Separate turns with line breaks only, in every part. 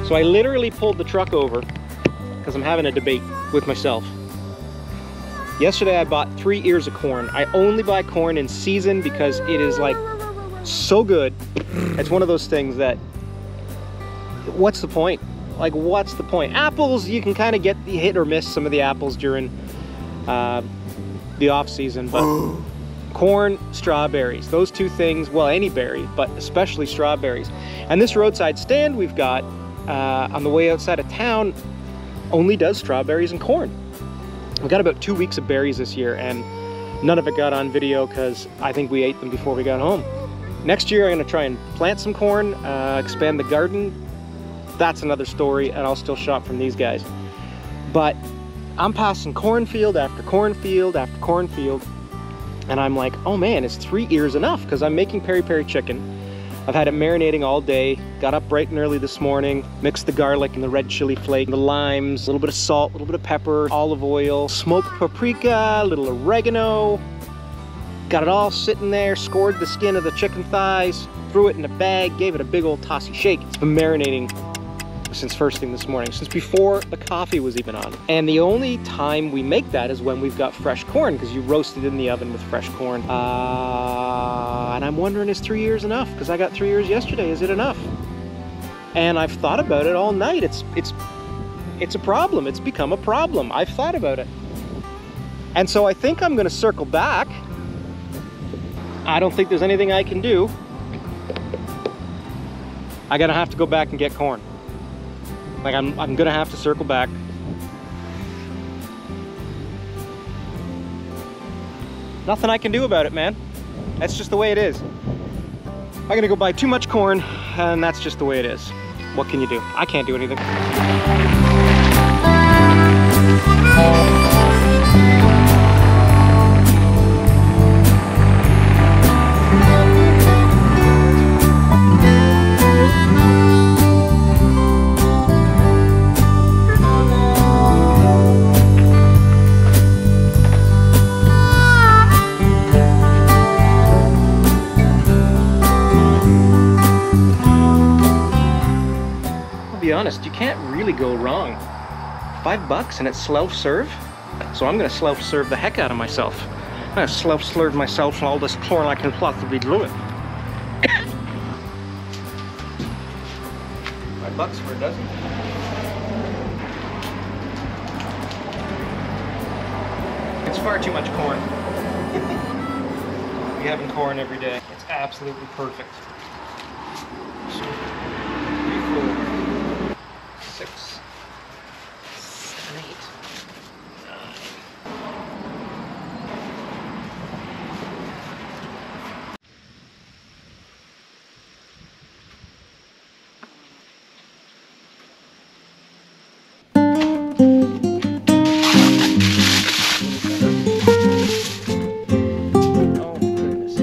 So I literally pulled the truck over because I'm having a debate with myself. Yesterday I bought 3 ears of corn. I only buy corn in season because it is like so good. It's one of those things that, what's the point? Like, what's the point? Apples, you can kind of get the hit or miss some of the apples during the off season, but corn, strawberries, those two things, well, any berry, but especially strawberries. And this roadside stand we've got on the way outside of town only does strawberries and corn. We got about 2 weeks of berries this year, and none of it got on video because I think we ate them before we got home. Next year I'm gonna try and plant some corn, expand the garden. That's another story, and I'll still shop from these guys. But I'm passing cornfield after cornfield after cornfield, and I'm like, oh man, is 3 ears enough? Because I'm making peri-peri chicken. I've had it marinating all day, got up bright and early this morning, mixed the garlic and the red chili flake, the limes, a little bit of salt, a little bit of pepper, olive oil, smoked paprika, a little oregano. Got it all sitting there, scored the skin of the chicken thighs, threw it in a bag, gave it a big old tossy shake. It's been marinating since first thing this morning, since before the coffee was even on. And the only time we make that is when we've got fresh corn, because you roast it in the oven with fresh corn. And I'm wondering, is 3 ears enough? Because I got 3 ears yesterday, is it enough? And I've thought about it all night. It's a problem, it's become a problem. I've thought about it. And so I think I'm gonna circle back. I don't think there's anything I can do. I'm gonna have to go back and get corn. Like, I'm gonna have to circle back. Nothing I can do about it, man. That's just the way it is. I'm gonna go buy too much corn, and that's just the way it is. What can you do? I can't do anything. Be honest, you can't really go wrong. $5 and it's self-serve, so I'm gonna self-serve the heck out of myself. I'm gonna self-serve myself and all this corn I can possibly do it. $5 for a dozen. It's far too much corn. We having corn every day. It's absolutely perfect. 6, 7, 8, 9. Oh, goodness.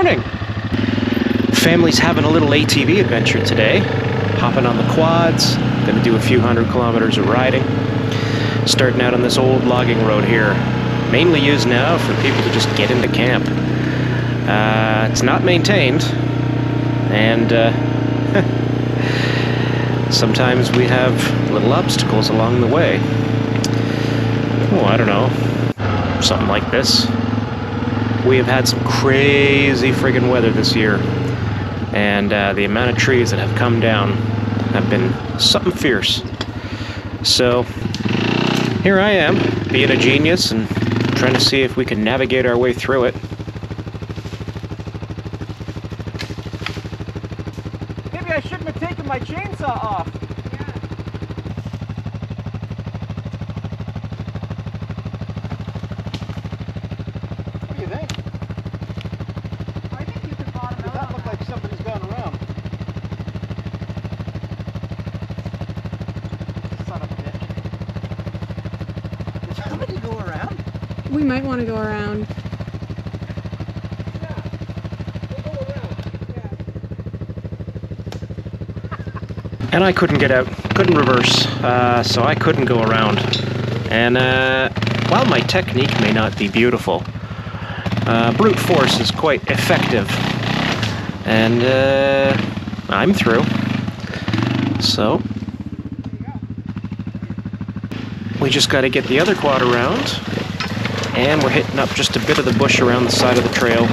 morning. Family's having a little ATV adventure today. Hopping on the quads, gonna do a few 100 kilometers of riding. Starting out on this old logging road here. Mainly used now for people to just get into camp. It's not maintained, and sometimes we have little obstacles along the way. Oh, I don't know. Something like this. We have had some crazy friggin' weather this year, and the amount of trees that have come down have been something fierce. So here I am, being a genius and trying to see if we can navigate our way through it. Maybe I shouldn't have taken my chainsaw off.
We might want to go around.
Yeah, we'll go around. Yeah. And I couldn't get out, couldn't reverse, so I couldn't go around. And while my technique may not be beautiful, brute force is quite effective. And I'm through. So we just got to get the other quad around. And we're hitting up just a bit of the bush around the side of the trail.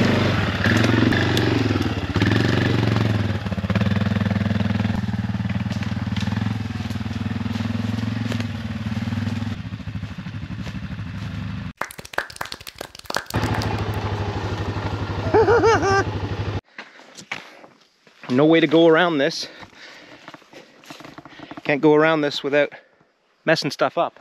No way to go around this. Can't go around this without messing stuff up.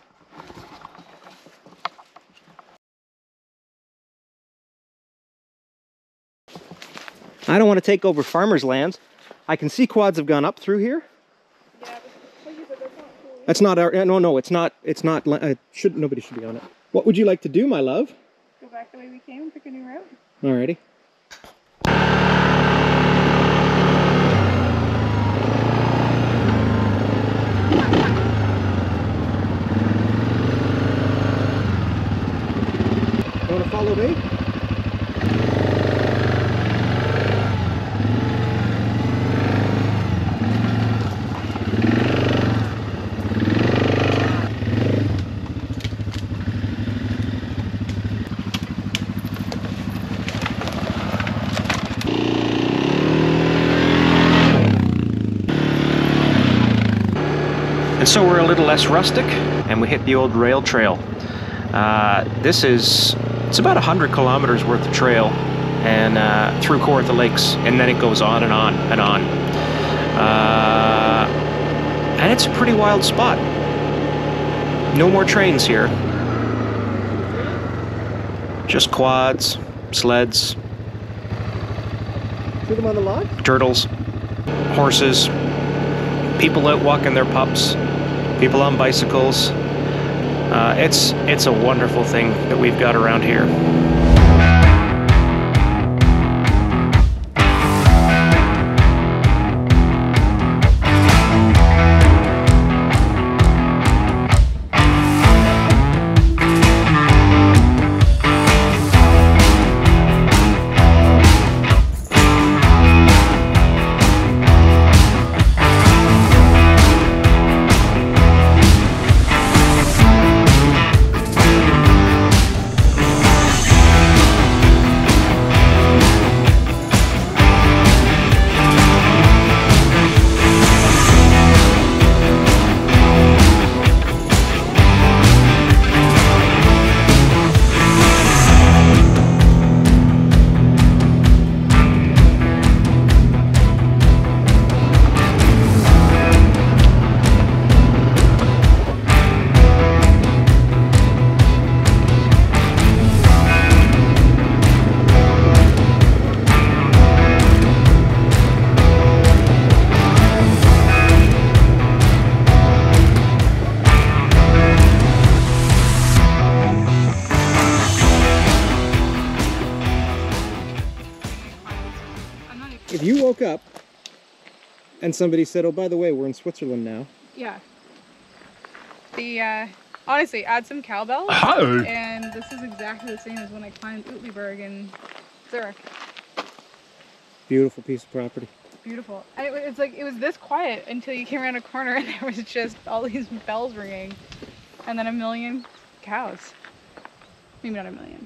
I don't want to take over farmers' lands. I can see quads have gone up through here.
Yeah, but that's not cool.
That's not our, no, it's not, nobody should be on it. What would you like to do, my love?
Go back the way we came and pick a new route.
Alrighty. You want to follow me? And so we're a little less rustic, and we hit the old rail trail. It's about 100 kilometers worth of trail, and through Kawartha Lakes, and then it goes on and on and on. And it's a pretty wild spot. No more trains here. Just quads, sleds. See them on the log? Turtles, horses, people out walking their pups, people on bicycles. It's a wonderful thing that we've got around here. if you woke up and somebody said, oh, by the way, we're in Switzerland now.
Yeah. The, honestly, add some cowbells, and this is exactly the same as when I climbed Uetliberg in Zurich.
Beautiful piece of property.
Beautiful. And it's like, it was this quiet until you came around a corner and there was just all these bells ringing. And then a million cows. Maybe not a million.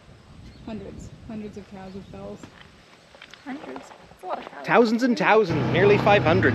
Hundreds. Hundreds of cows with bells. Hundreds. That's a lot of cows.
Thousands and thousands, nearly 500.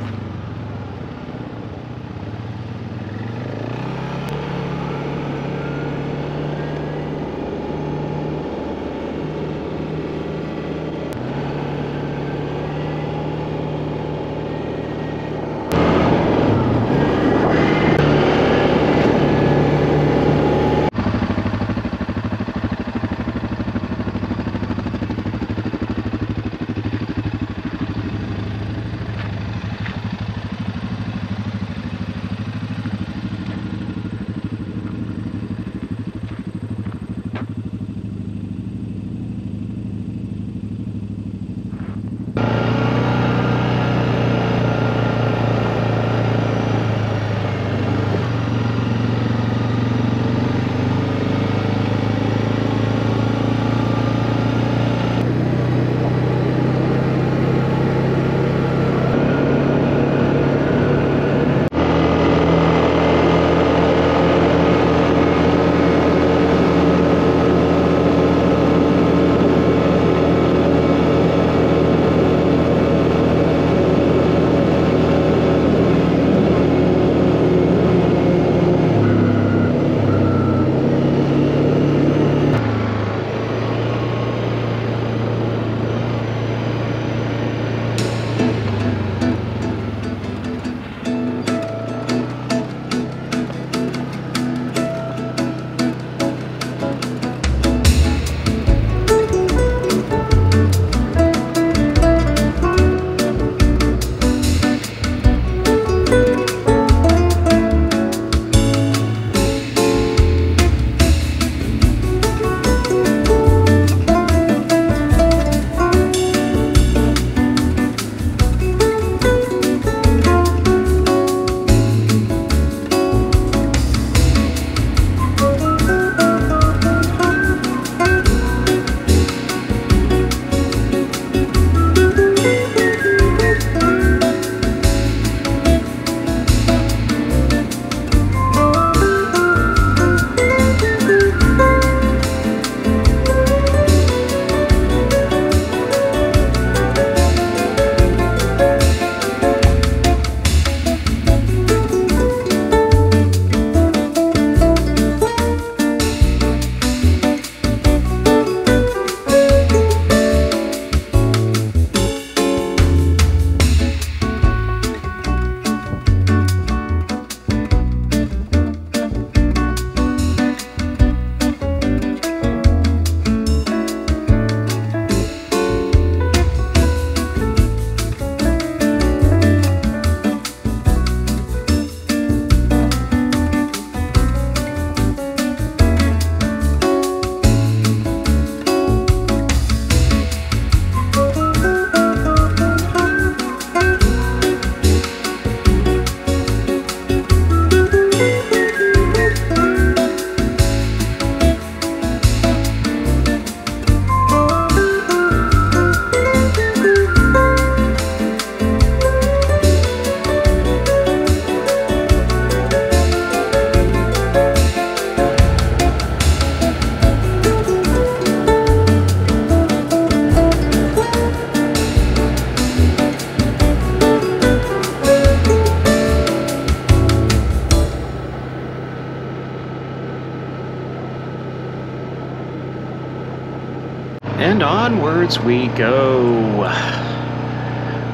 And onwards we go.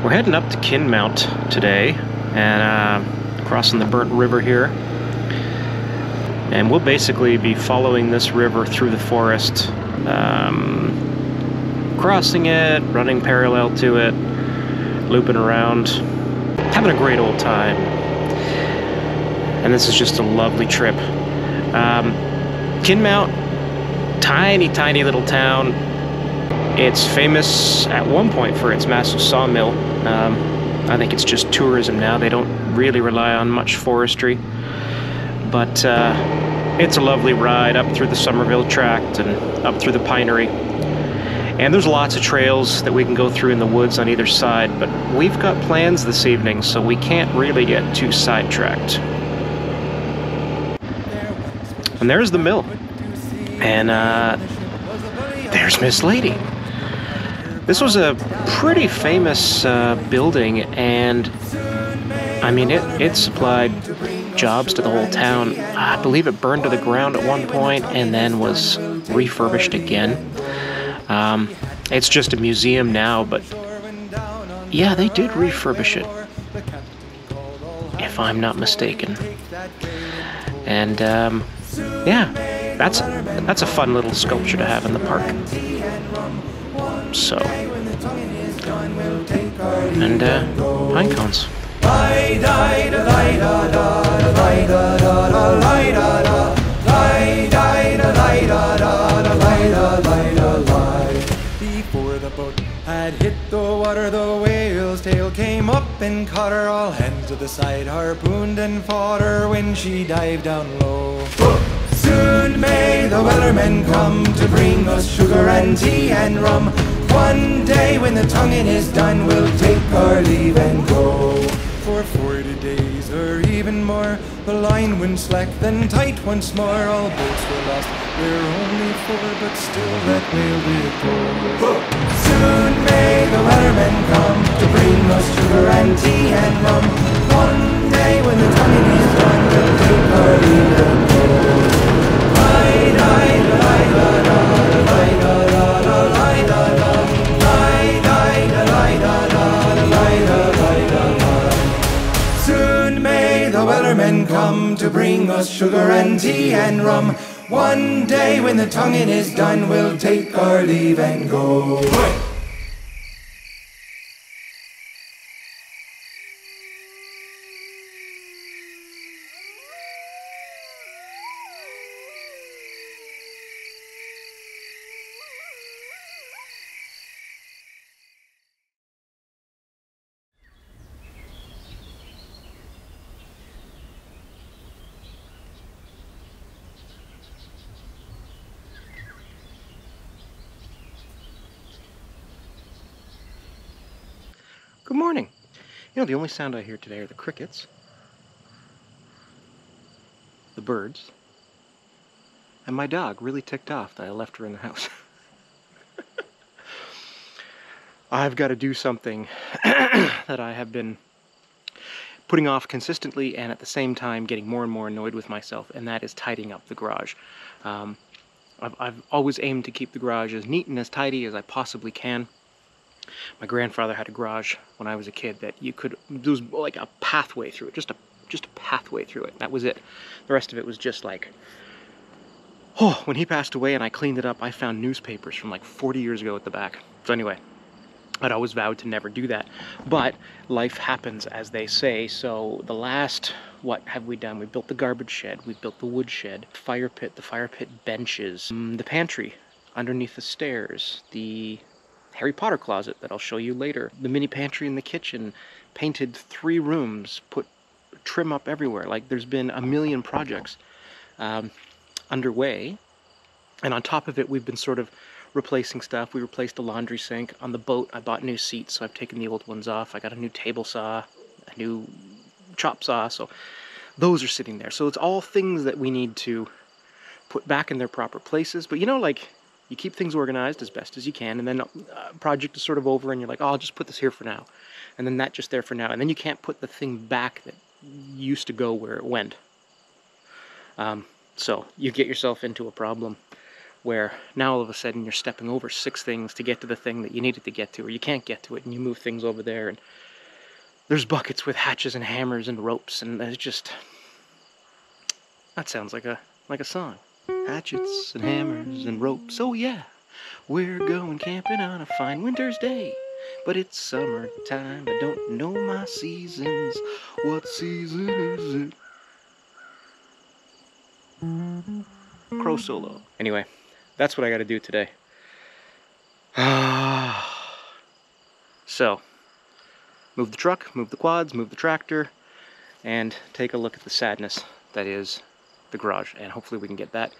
We're heading up to Kinmount today and crossing the Burnt River here. And we'll basically be following this river through the forest, crossing it, running parallel to it, looping around, having a great old time. And this is just a lovely trip. Kinmount, tiny little town. It's famous at one point for its massive sawmill. I think it's just tourism now. They don't really rely on much forestry. But it's a lovely ride up through the Somerville Tract and up through the Pinery. And there's lots of trails that we can go through in the woods on either side, but we've got plans this evening, so we can't really get too sidetracked. And there's the mill. And there's Miss Lady. This was a pretty famous building, and I mean, it supplied jobs to the whole town. I believe it burned to the ground at one point and then was refurbished again. It's just a museum now, but yeah, they did refurbish it, if I'm not mistaken. And yeah, that's a fun little sculpture to have in the park. So, and pine cones.
Before the boat had hit the water, the whale's tail came up and caught her. All hands to the side harpooned and fought her when she dived down low. Soon may the wellerman come to bring us sugar and tea and rum. One day when the tonguing is done, we'll take our leave and go. For 40 days or even more, the line went slack, then tight once more. All boats were lost, there were only 4, but still that whale did go. Soon may the wellerman come to bring us sugar and tea and rum. One day when the tonguing is done, we'll take our leave and go. Soon may the wellermen come to bring us sugar and tea and rum. One day when the tonguing is done, we'll take our leave and go.
Good morning. You know, the only sound I hear today are the crickets, the birds, and my dog really ticked off that I left her in the house. I've got to do something that I have been putting off consistently and at the same time getting more and more annoyed with myself, and that is tidying up the garage. I've always aimed to keep the garage as neat and as tidy as I possibly can. My grandfather had a garage when I was a kid that there was like a pathway through it, just a pathway through it. That was it. The rest of it was just like, oh, when he passed away and I cleaned it up, I found newspapers from like 40 years ago at the back. So anyway, I'd always vowed to never do that. But life happens, as they say. So the last, what have we done? We built the garbage shed, we built the wood shed, the fire pit benches, the pantry underneath the stairs, the Harry Potter closet that I'll show you later, the mini pantry in the kitchen, painted 3 rooms, put trim up everywhere. Like, there's been a million projects underway, and on top of it we've been sort of replacing stuff. We replaced the laundry sink. On the boat I bought new seats, so I've taken the old ones off. I got a new table saw, a new chop saw, so those are sitting there. So it's all things that we need to put back in their proper places. But you know, like, you keep things organized as best as you can, and then a project is sort of over and you're like, oh, I'll just put this here for now, and then that just there for now, and then you can't put the thing back that used to go where it went. So you get yourself into a problem where now all of a sudden you're stepping over 6 things to get to the thing that you needed to get to, or you can't get to it, and you move things over there, and there's buckets with hatches and hammers and ropes, and there's just, that sounds like a song. Hatchets and hammers and ropes, oh yeah, we're going camping on a fine winter's day, but it's summertime, I don't know my seasons, what season is it? Crow solo. Anyway, that's what I gotta do today. So, move the truck, move the quads, move the tractor, and take a look at the sadness that is the garage. And hopefully we can get that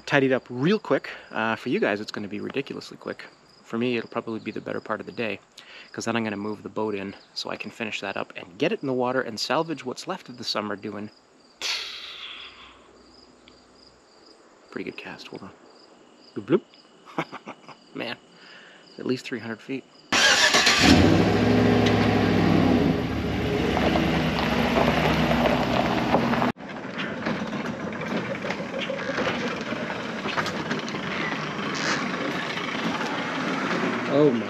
tidied up real quick. For you guys, it's going to be ridiculously quick. For me, it'll probably be the better part of the day, because then I'm going to move the boat in so I can finish that up and get it in the water and salvage what's left of the summer doing. Pretty good cast. Hold on. Bloop, bloop. Man, at least 300 feet. Oh my.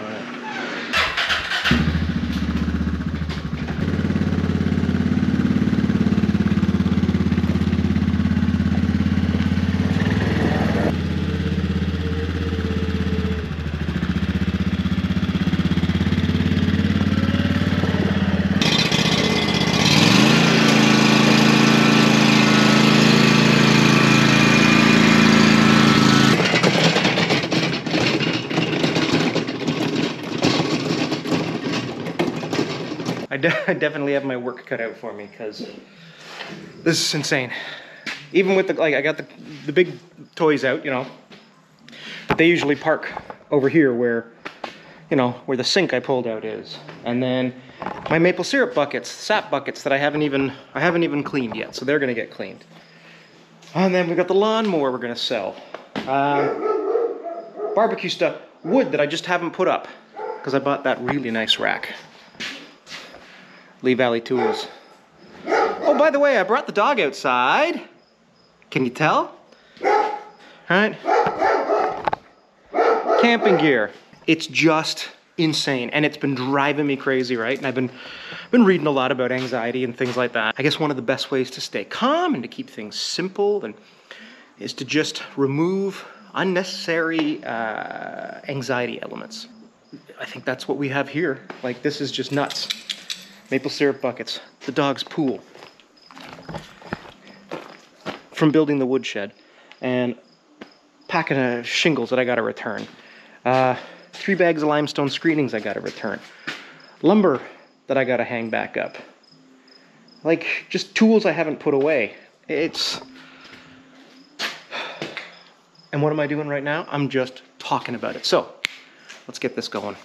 I definitely have my work cut out for me, because this is insane. Even with the, like, I got the big toys out, you know, but they usually park over here where, you know, where the sink I pulled out is. And then my maple syrup buckets, sap buckets that I haven't even cleaned yet, so they're gonna get cleaned. And then we got the lawnmower we're gonna sell. Barbecue stuff, wood that I just haven't put up, because I bought that really nice rack. Lee Valley Tools. Oh, by the way, I brought the dog outside. Can you tell? All right. Camping gear. It's just insane, and it's been driving me crazy, right? And I've been reading a lot about anxiety and things like that. I guess one of the best ways to stay calm and to keep things simple is to just remove unnecessary anxiety elements. I think that's what we have here. Like, this is just nuts. Maple syrup buckets, the dog's pool from building the woodshed, and packing of shingles that I gotta return. 3 bags of limestone screenings I gotta return. Lumber that I gotta hang back up. Like, just tools I haven't put away. And what am I doing right now? I'm just talking about it. So, let's get this going.